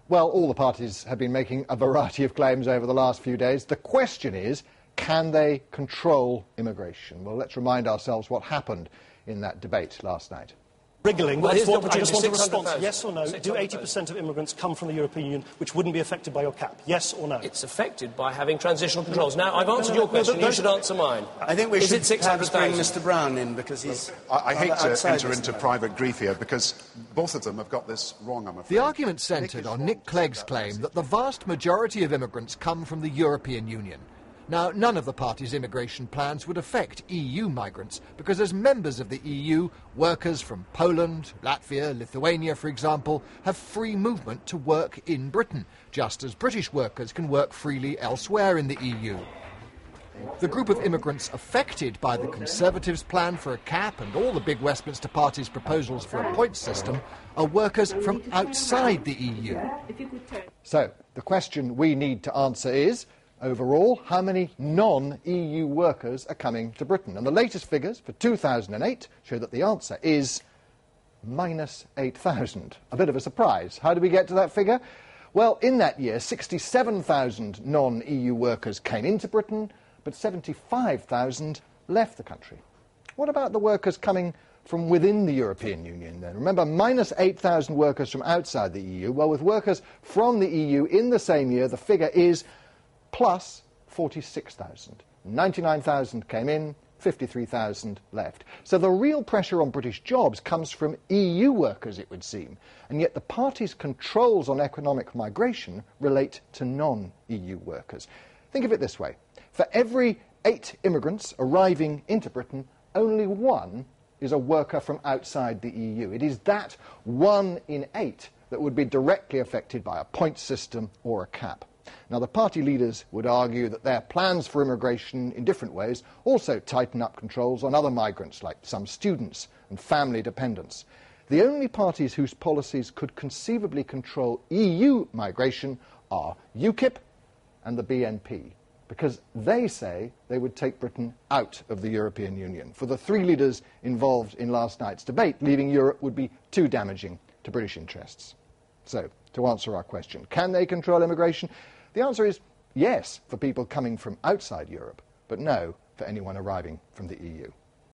Well, all the parties have been making a variety of claims over the last few days. The question is, can they control immigration? Well, let's remind ourselves what happened in that debate last night. Wriggling. Well, I just want a response, 600,000. yes or no. Do 80% of immigrants come from the European Union, which wouldn't be affected by your cap? Yes or no? It's affected by having transitional controls. Now, I've answered your question. You should answer mine. I think we should perhaps bring 600,000? Mr Brown in, because he's... I hate to enter into now. private grief here, because both of them have got this wrong, I'm afraid. The argument centred on Nick Clegg's claim that the vast majority of immigrants come from the European Union. Now, none of the party's immigration plans would affect EU migrants, because as members of the EU, workers from Poland, Latvia, Lithuania, for example, have free movement to work in Britain, just as British workers can work freely elsewhere in the EU. The group of immigrants affected by the Conservatives' plan for a cap and all the big Westminster Party's proposals for a points system are workers from outside the EU. So, the question we need to answer is, overall, how many non-EU workers are coming to Britain? And the latest figures for 2008 show that the answer is minus 8,000. A bit of a surprise. How did we get to that figure? Well, in that year, 67,000 non-EU workers came into Britain, but 75,000 left the country. What about the workers coming from within the European Union then? Remember, minus 8,000 workers from outside the EU. Well, with workers from the EU in the same year, the figure is plus 46,000. 99,000 came in, 53,000 left. So the real pressure on British jobs comes from EU workers, it would seem. And yet the party's controls on economic migration relate to non-EU workers. Think of it this way. For every 8 immigrants arriving into Britain, only 1 is a worker from outside the EU. It is that 1 in 8 that would be directly affected by a points system or a cap. Now, the party leaders would argue that their plans for immigration in different ways also tighten up controls on other migrants, like some students and family dependents. The only parties whose policies could conceivably control EU migration are UKIP and the BNP, because they say they would take Britain out of the European Union. For the 3 leaders involved in last night's debate, leaving Europe would be too damaging to British interests. So, to answer our question, can they control immigration? The answer is yes for people coming from outside Europe, but no for anyone arriving from the EU.